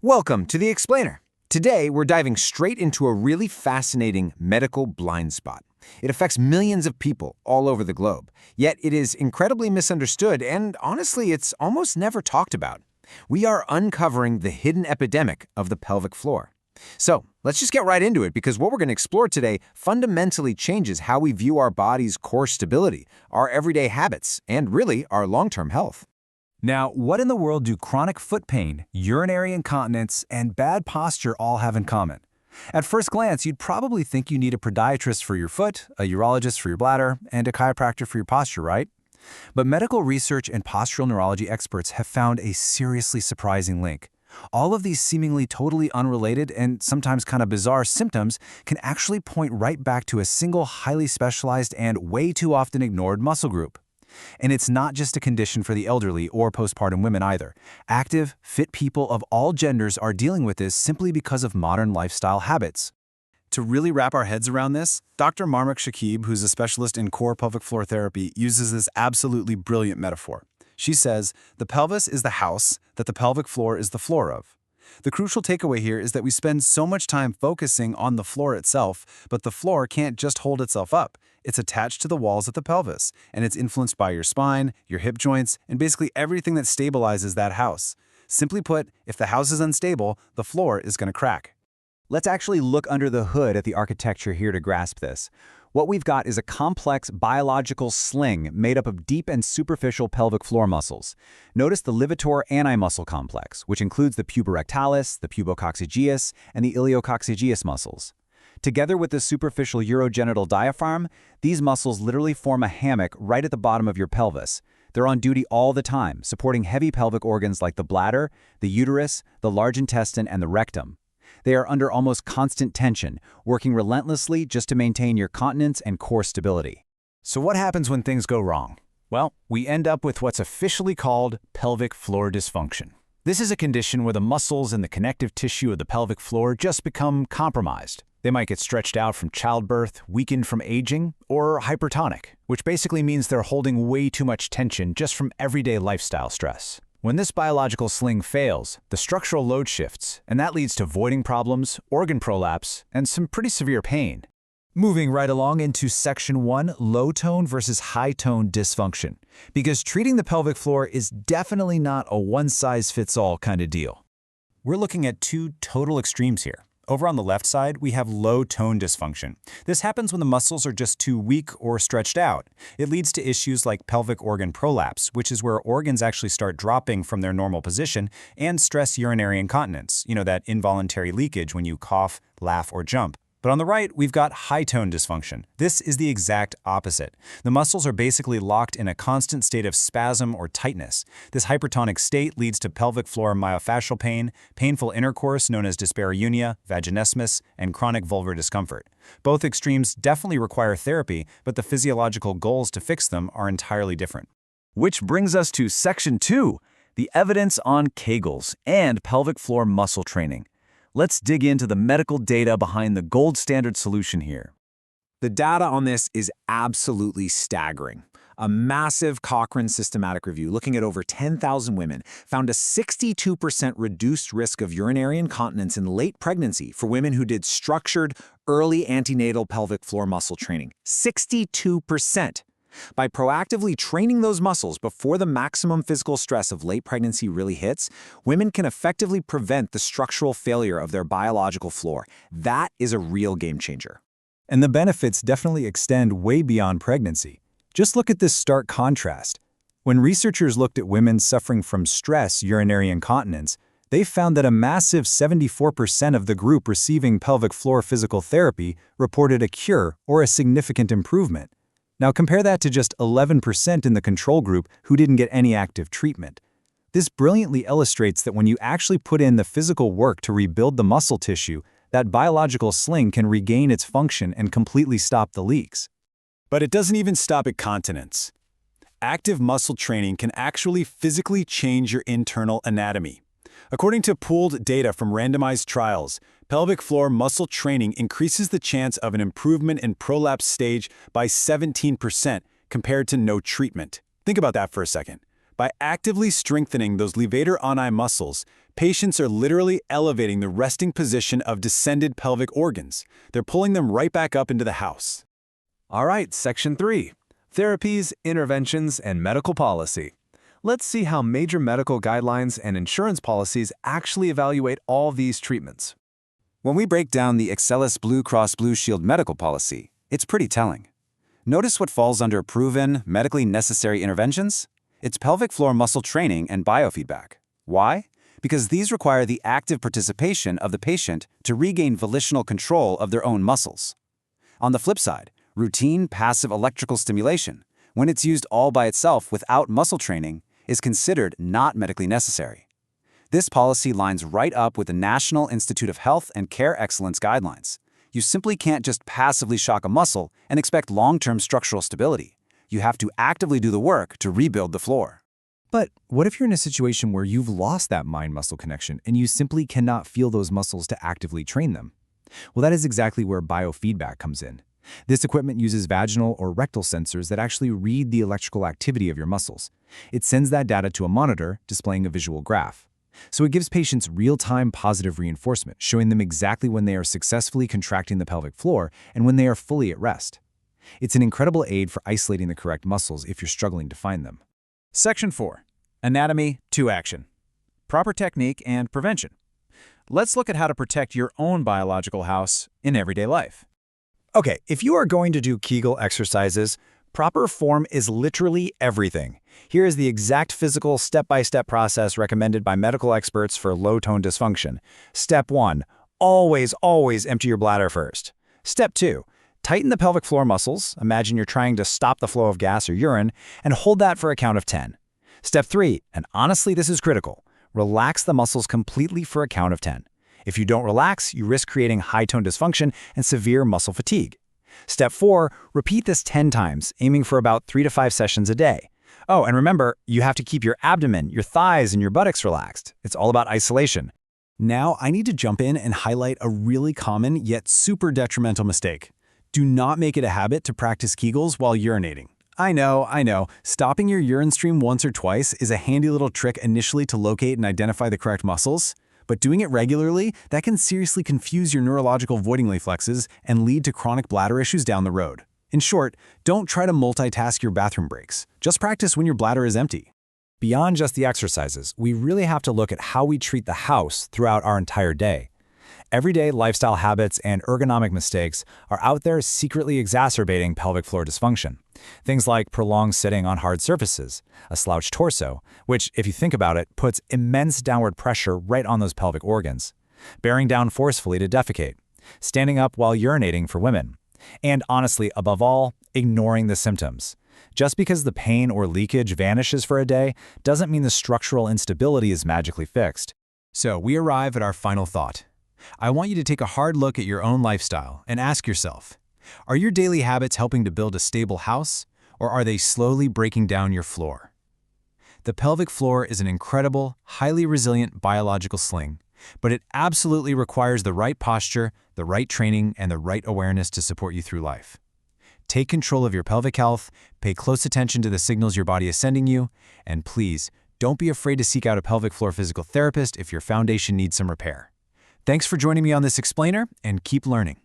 Welcome to The Explainer. Today, we're diving straight into a really fascinating medical blind spot. It affects millions of people all over the globe, yet it is incredibly misunderstood and, honestly, it's almost never talked about. We are uncovering the hidden epidemic of the pelvic floor. So, let's just get right into it because what we're going to explore today fundamentally changes how we view our body's core stability, our everyday habits, and really our long-term health. Now, what in the world do chronic foot pain, urinary incontinence, and bad posture all have in common? At first glance, you'd probably think you need a podiatrist for your foot, a urologist for your bladder, and a chiropractor for your posture, right? But medical research and postural neurology experts have found a seriously surprising link. All of these seemingly totally unrelated and sometimes kind of bizarre symptoms can actually point right back to a single highly specialized and way too often ignored muscle group. And it's not just a condition for the elderly or postpartum women either. Active, fit people of all genders are dealing with this simply because of modern lifestyle habits. To really wrap our heads around this, Dr. Marmak Shakib, who's a specialist in core pelvic floor therapy, uses this absolutely brilliant metaphor. She says, the pelvis is the house that the pelvic floor is the floor of. The crucial takeaway here is that we spend so much time focusing on the floor itself, but the floor can't just hold itself up. It's attached to the walls of the pelvis, and it's influenced by your spine, your hip joints, and basically everything that stabilizes that house. Simply put, if the house is unstable, the floor is going to crack. Let's actually look under the hood at the architecture here to grasp this. What we've got is a complex biological sling made up of deep and superficial pelvic floor muscles. Notice the levator ani-muscle complex, which includes the puborectalis, the pubococcygeus, and the iliococcygeus muscles. Together with the superficial urogenital diaphragm, these muscles literally form a hammock right at the bottom of your pelvis. They're on duty all the time, supporting heavy pelvic organs like the bladder, the uterus, the large intestine, and the rectum. They are under almost constant tension, working relentlessly just to maintain your continence and core stability. So what happens when things go wrong? Well, we end up with what's officially called pelvic floor dysfunction. This is a condition where the muscles and the connective tissue of the pelvic floor just become compromised. They might get stretched out from childbirth, weakened from aging, or hypertonic, which basically means they're holding way too much tension just from everyday lifestyle stress. When this biological sling fails, the structural load shifts, and that leads to voiding problems, organ prolapse, and some pretty severe pain. Moving right along into Section 1, low-tone versus high-tone dysfunction, because treating the pelvic floor is definitely not a one-size-fits-all kind of deal. We're looking at two total extremes here. Over on the left side, we have low-tone dysfunction. This happens when the muscles are just too weak or stretched out. It leads to issues like pelvic organ prolapse, which is where organs actually start dropping from their normal position, and stress urinary incontinence, that involuntary leakage when you cough, laugh, or jump. But on the right, we've got high-tone dysfunction. This is the exact opposite. The muscles are basically locked in a constant state of spasm or tightness. This hypertonic state leads to pelvic floor myofascial pain, painful intercourse known as dyspareunia, vaginismus, and chronic vulvar discomfort. Both extremes definitely require therapy, but the physiological goals to fix them are entirely different. Which brings us to Section 2, the evidence on Kegels and pelvic floor muscle training. Let's dig into the medical data behind the gold standard solution here. The data on this is absolutely staggering. A massive Cochrane systematic review looking at over 10,000 women found a 62% reduced risk of urinary incontinence in late pregnancy for women who did structured early antenatal pelvic floor muscle training. 62%! By proactively training those muscles before the maximum physical stress of late pregnancy really hits, women can effectively prevent the structural failure of their biological floor. That is a real game changer. And the benefits definitely extend way beyond pregnancy. Just look at this stark contrast. When researchers looked at women suffering from stress urinary incontinence, they found that a massive 74% of the group receiving pelvic floor physical therapy reported a cure or a significant improvement. Now compare that to just 11% in the control group who didn't get any active treatment. This brilliantly illustrates that when you actually put in the physical work to rebuild the muscle tissue, that biological sling can regain its function and completely stop the leaks. But it doesn't even stop at continence. Active muscle training can actually physically change your internal anatomy. According to pooled data from randomized trials, pelvic floor muscle training increases the chance of an improvement in prolapse stage by 17% compared to no treatment. Think about that for a second. By actively strengthening those levator ani muscles, Patients are literally elevating the resting position of descended pelvic organs. They're pulling them right back up into the house. All right, Section 3. Therapies, interventions, and medical policy. Let's see how major medical guidelines and insurance policies actually evaluate all these treatments. When we break down the Excelis Blue Cross Blue Shield medical policy, it's pretty telling. Notice what falls under proven, medically necessary interventions? It's pelvic floor muscle training and biofeedback. Why? Because these require the active participation of the patient to regain volitional control of their own muscles. On the flip side, routine passive electrical stimulation, when it's used all by itself without muscle training, is considered not medically necessary. This policy lines right up with the National Institute of Health and Care Excellence guidelines. You simply can't just passively shock a muscle and expect long-term structural stability. You have to actively do the work to rebuild the floor. But what if you're in a situation where you've lost that mind-muscle connection and you simply cannot feel those muscles to actively train them? Well, that is exactly where biofeedback comes in. This equipment uses vaginal or rectal sensors that actually read the electrical activity of your muscles. It sends that data to a monitor, displaying a visual graph. So it gives patients real-time positive reinforcement, showing them exactly when they are successfully contracting the pelvic floor and when they are fully at rest. It's an incredible aid for isolating the correct muscles if you're struggling to find them. Section 4. Anatomy to action. Proper technique and prevention. Let's look at how to protect your own biological house in everyday life. Okay, if you are going to do Kegel exercises, proper form is literally everything. Here is the exact physical step-by-step process recommended by medical experts for low-tone dysfunction. Step 1. Always empty your bladder first. Step 2. Tighten the pelvic floor muscles. Imagine you're trying to stop the flow of gas or urine, and hold that for a count of 10. Step 3, and honestly this is critical, relax the muscles completely for a count of 10. If you don't relax, you risk creating high-tone dysfunction and severe muscle fatigue. Step 4, repeat this 10 times, aiming for about 3 to 5 sessions a day. Oh, and remember, you have to keep your abdomen, your thighs, and your buttocks relaxed. It's all about isolation. Now, I need to jump in and highlight a really common yet super detrimental mistake. Do not make it a habit to practice Kegels while urinating. I know, stopping your urine stream once or twice is a handy little trick initially to locate and identify the correct muscles, but doing it regularly, that can seriously confuse your neurological voiding reflexes and lead to chronic bladder issues down the road. In short, don't try to multitask your bathroom breaks. Just practice when your bladder is empty. Beyond just the exercises, we really have to look at how we treat the house throughout our entire day. Everyday lifestyle habits and ergonomic mistakes are out there secretly exacerbating pelvic floor dysfunction. Things like prolonged sitting on hard surfaces, a slouched torso, which, if you think about it, puts immense downward pressure right on those pelvic organs, bearing down forcefully to defecate, standing up while urinating for women, and honestly, above all, ignoring the symptoms. Just because the pain or leakage vanishes for a day doesn't mean the structural instability is magically fixed. So we arrive at our final thought. I want you to take a hard look at your own lifestyle and ask yourself, are your daily habits helping to build a stable house, or are they slowly breaking down your floor? The pelvic floor is an incredible, highly resilient biological sling, but it absolutely requires the right posture, the right training, and the right awareness to support you through life. Take control of your pelvic health, pay close attention to the signals your body is sending you, and please, don't be afraid to seek out a pelvic floor physical therapist if your foundation needs some repair. Thanks for joining me on this explainer, and keep learning.